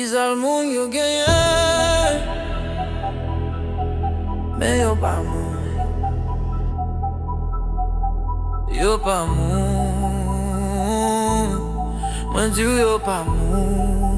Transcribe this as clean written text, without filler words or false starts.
Vis al moun yo genyen, men yo pa moun. Yo pa moun, mwen di yo pa moun.